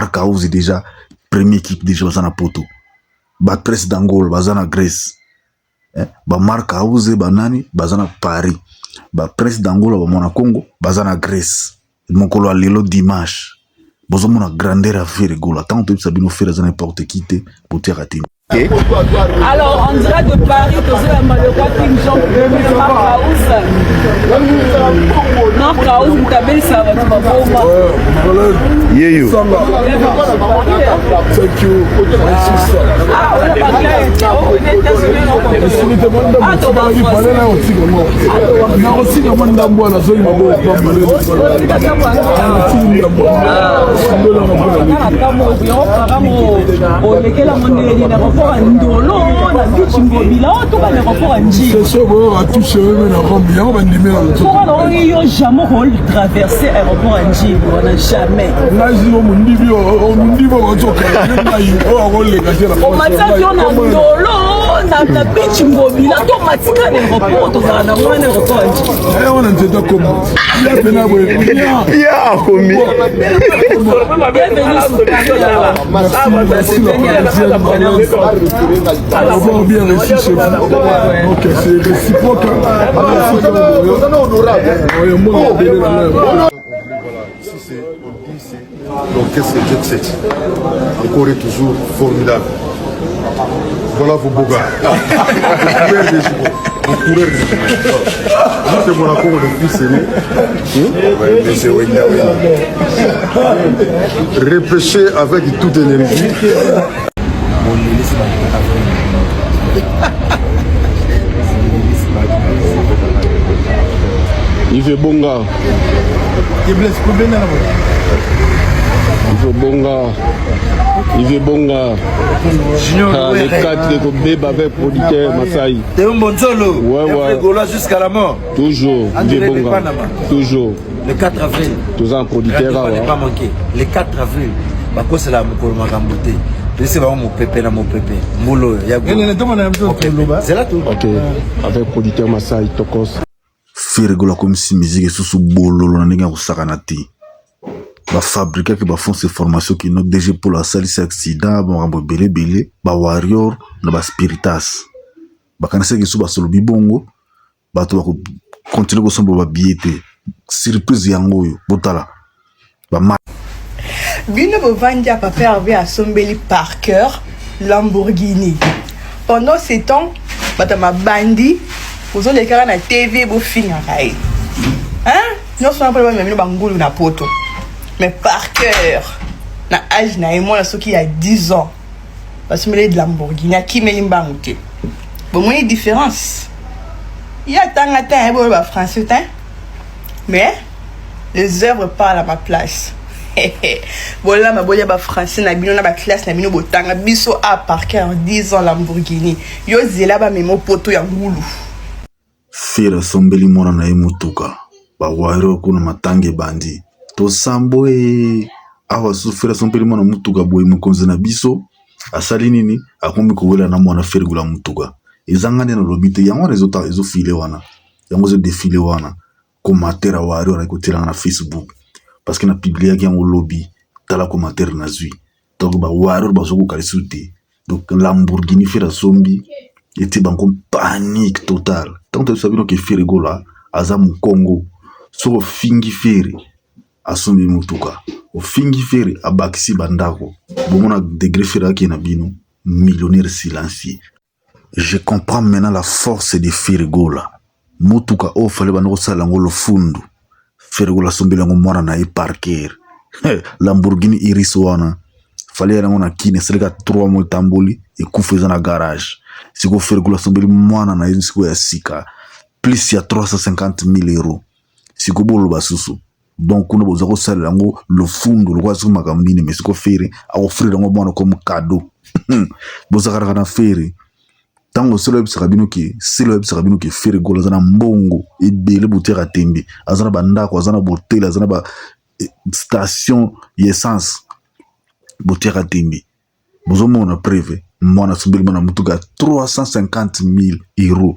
Marcaus déjà première équipe déjà bazana poto. Ba Presse d'Angola bazana Grèce. Ba Marcaus banani bazana Paris. Ba Presse d'Angola ba mona Congo bazana Grèce. Mokolo a lelo dimanche. Bozo mona grandeur à faire gola. Tant que ça bino faire n'importe qui te pour te rater. Alors, on dirait de Paris que c'est un malheureux qui me chante le Marcaus. Marcaus, vous t'appelez ça, tu vas voir. Yeah, thank you. Ah, on a parlé bien reçu chez vous. Ok, c'est réciproque. Si c'est l'orchestre Jet Set, encore et toujours formidable. Voilà vos beaux gars. C'est mon accord le fils aîné. Repêché avec toute énergie. Il fait bon gars. Il fait bon gars. Il fait bon gars. Les 4 de bébé avec producteur Masai. T'es un bon solo. Ouais. Jusqu'à la mort. Toujours. Il fait bon gars. Toujours. Le 4 avril. Tous en producteur. On n'est pas manqué. Le 4 avril. C'est la Moukoumagamboté. C'est vraiment mon pépé, mon pépé. Moulo. C'est là tout. Ok. Avec producteur Masai Tokos. Ferregola comme si musique sous bololo na ndenge kosakanati. Ba fabriquer que ba font ces formations qui nous déjà pour la salle c'est accident ba rambo belé ba warrior na ba spiritas. Ba kanisa que sous ba solo bibongo ba to ko continuer ko sombo ba biete. Surprise yango yo botala. Ba Bino Bovandia papa avait à Sombeli Parker Lamborghini. Pendant ces temps, ma bandi, vous avez des na TV, vous finissez. Hein? Nous sommes pas même bangoulou na poto. Mais Parker, na âge na et moi, qui a 10 ans, parce que de Lamborghini, qui m'a dit bon, il y a une différence. Il y a tant à temps, français, mais les œuvres parlent à ma place. Voilà ma boya ba français na bino na ba classe na bino botanga biso à Parker en 10 ans Lamborghini yo zela ba memo poto ya ngulu Fira sombeli mona na emutuka ba waro kuna matange bandi to sambo awa su fira sombeli mona mutuka boy mukonze na biso asali nini akombi ko wela na mona fergula mutuka ezangane na lobite yango resultat ezo file wana yango zo défilé wana commentaire waro na kotela na Facebook parce que na publié qui en lobby dans la commentaire na zui donc ba waro ba soko kalisute donc Lamborghini fait la zombie était en panique totale tant que sabino que Ferregola azamu Congo so fingi fere asombi mutuka o fingi fere abakisi bandako bomona degré fere qui na bino millionnaire silencieux. Je comprends maintenant la force de Ferregola mutuka o fale banoko sala ngolo fundu Ferregola sombela ngomwana na Parker Lamborghini Iris wana fallait aller na kine seleka 3 mois tamboli et kufeza na garage siko Ferregola sombeli mwana na siko ya sika plus ya 350,000 euros siko bolo basusu donc kuna boza ko sala ngo le fundo lo kwazi makambini mais siko fere a offrir ngo mwana comme cadeau boza kara na fere tango selo ebisaka bino ke Ferregola zana mbongo ebele butera tembe azana bandako azana botel azana ba station essence butera tembe bozo mona preve mona subili mona mutuka 350,000 euros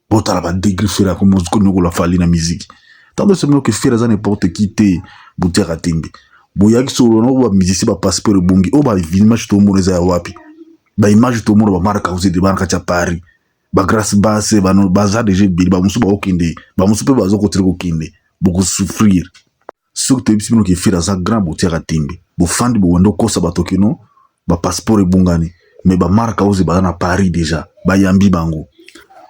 botala ba degré fera comme ko la fali na musique tango selo ke fera za n'importe qui te butera tembe boyaki solo no ba musicien ba passeport bongi o ba image to mona za wapi ba image to mona ba marka uzi de banka cha Paris ba grâce basse ba no baza déjà bili ba musu ba okinde ba musu pe bazo ko triko kinde beaucoup souffrir sur te bisimo ki fira za grand boutier à timbi bo fandi bo wendo kosa ba tokino ba passeport bongani mais ba marka uzi ba na Paris déjà ba yambi bango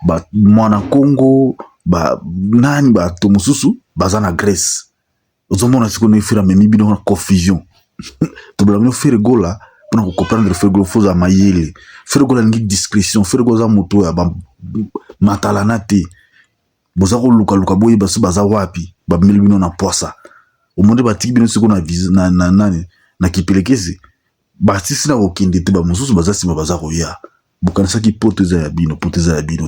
ba mwana Congo ba nani ba to mususu baza na Grèce ozomona siko ne fira mais mibi na confusion to bla no faire gola pour comprendre faire gola faut za mayele faire gola ngi discrétion faire gola za moto ya ba matalanate boza ko luka boye basu baza wapi ba milibino na poisa o monde ba tiki bino siko na visa na nani na kipelekezi ba sisi na okinde te ba mususu baza sima baza ko ya bukanisa ki poteza ya bino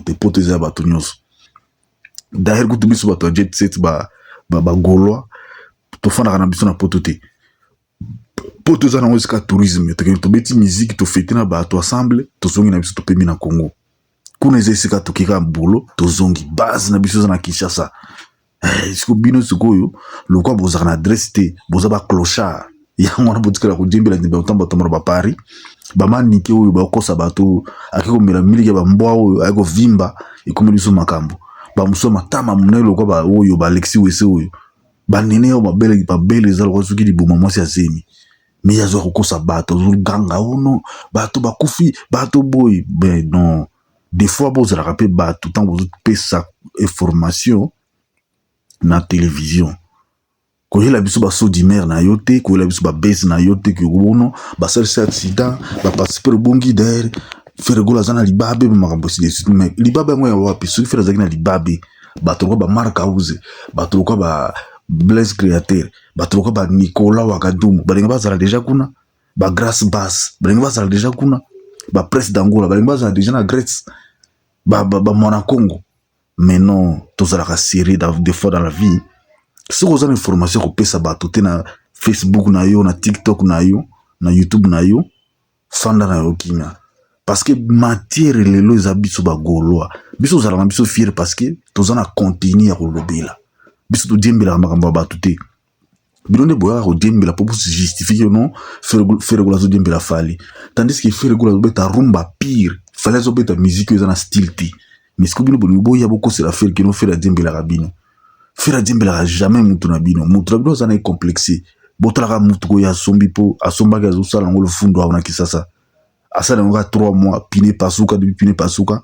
te poteza ya bato nyonso d'ailleurs kutu biso bato jet set ba golwa to fana na biso na poto te poto za na wesika tourisme to beti musique to fete na ba to ensemble to zongi na biso to pemi na Congo kuna ezesika to kika bulo to zongi base na biso za na Kinshasa siko bino sikoyo lokwa boza na adresse te boza ba clochard ya mwana botikala ko jembela ndimba utamba to mara ba Paris ba manike oyo ba kosa bato akiko mela milike ba mbwa oyo ayiko vimba ikomeliso makambo ba musoma tama munelo kwa ba oyo ba Alexis Wese oyo ba nene yo ba bele za lo suki di buma mwasi azemi mi yazo kokosa bato zul ganga ono bato ba kufi bato boy ben non des fois boza la rapé bato tant bozo pesa information na télévision ko hela biso ba so dimer na yote ko hela biso ba base na yote ki wono ba sel accident ba participer bongi der faire gola zana libabe makambo si des mais libabe ngo ya wapi so faire zaki na libabe ba to ba marka uze ba to ko ba Blaise Créateur ba to ko ba Nicolas Wakadumu balinga bazala déjà kuna ba Grâce Basse balinga bazala déjà kuna ba Presse d'Angola balinga bazala déjà na Grèce ba mwana Congo mais non tous la série des fois dans la vie si vous avez une information ko pesa ba to te na Facebook na yo na TikTok na yo na YouTube na yo fanda na yo kina parce que matière lelo ezabiso ba golwa biso zala biso fier parce que tozana continuer ko lobela biso to djembela makambo ba tuté bilonde boya ko djembela pour se justifier non faire gola zo djembela fali tandis que faire gola zo beta rumba pire fallait zo beta musique ezana style ti mais ce que bino boya boko c'est la faire que non faire djembela rabino faire djembela jamais mutu na bino zana est complexé botala mutu ko ya sombi po asomba ga zo sala ngolo fundo na Kisasa asala nga 3 mois pine pasuka depuis pine pasuka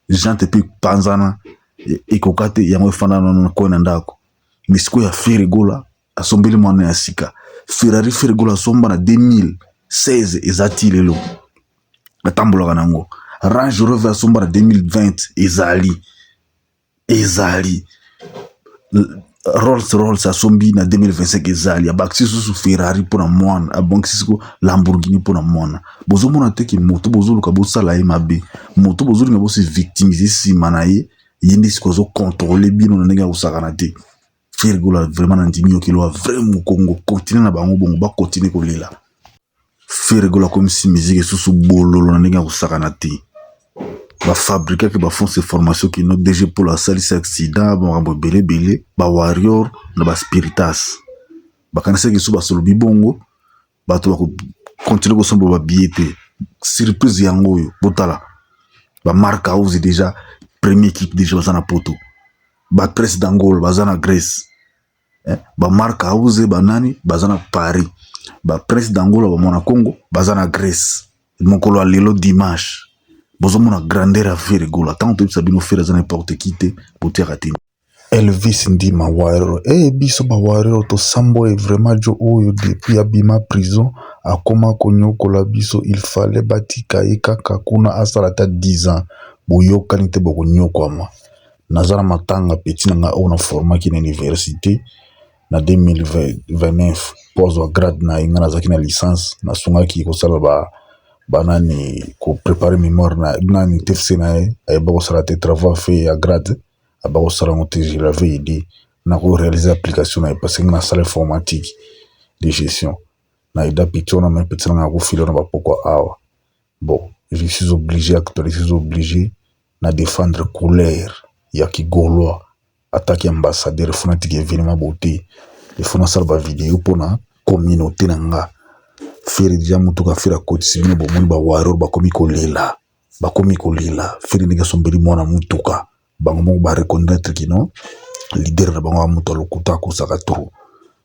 gente pe panzana e kokate yango fana na ko na ndako misiko ya Ferregola asombeli mwana ya sika Ferrari Ferregola somba na 2016 ezati lelo atambola nango Range Rover somba na 2020 ezali Rolls asombi na 2025 ezali abaksi su Ferrari pona mwana abanksi ko Lamborghini pona mwana bozo mona teki moto bozo luka bosala ye mabe moto bozo linga bosi victimiser si manaye yindi siko zo contrôler bino na ndenge usakana te Ferregola vraiment ndimi okelo vraiment Congo continue na bango bongo ba continue ko lela Ferregola comme si musique susu bololo na ndenge usakana te ba fabriquer que ba font ces formations qui not déjà pour la salle accident bon rambo belé ba warrior na ba spiritas ba kanisa ki suba solo bibongo ba to ko continuer ko sombo ba biete surprise yango yo botala ba marka ozi déjà première équipe déjà bazana poto ba Presse d'Angola bazana Grèce ba marka ozi ba nani bazana Paris ba Presse d'Angola ba mona Congo bazana Grèce mokolo lelo dimanche bozo mona grandeur à Ferregola tant que sabino faire za n'importe qui te boter atini Elvis Ndima Wairo biso ba Wairo to sambo est vraiment jo oyo depuis abima prison akoma konyoko la biso il fallait batika kaka kuna asala ta 10 ans boyo kanite boko nyoko ama nazana matanga petit nga ona forma ki na université na 2029 pozo grade na ingana zakina licence na sunga ki ko sala banani ko préparer mémoire na nani TFC na ay bako sala te travaux fait à grade abako sala ngote je l'avais aidé na ko réaliser application na parce que na salle informatique de gestion na ida picture na même petit na ko filo na bapoko awa bon je suis obligé na défendre couleur ya Kigolwa attaque ambassadeur fanatique événement beauté il faut na sala ba vidéo pona communauté nanga fere déjà mutuka fera kotisi bino bomoni ba warrior bakomi kolela fere ndenge sombeli mwana mutuka bango moko ba reconnaître kino leader na bango muto lokuta ko saka trop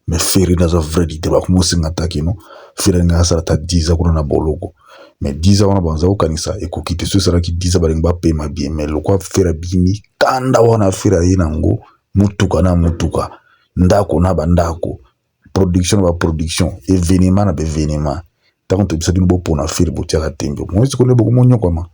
mais fere na za vrai leader ba ko mosinga takino fere nga sala ta 10 ans kuna na boloko mais 10 ans wana banza ko kanisa ekokite so sala ki 10 ans balinga ba pema bien mais lokwa fere bimi kanda wana fere yinango mutuka na mutuka ndako na bandako production ba production événement na événement tant que tu bisa dino bo pona fere botia ka tembe moi c'est connais beaucoup monyo quoi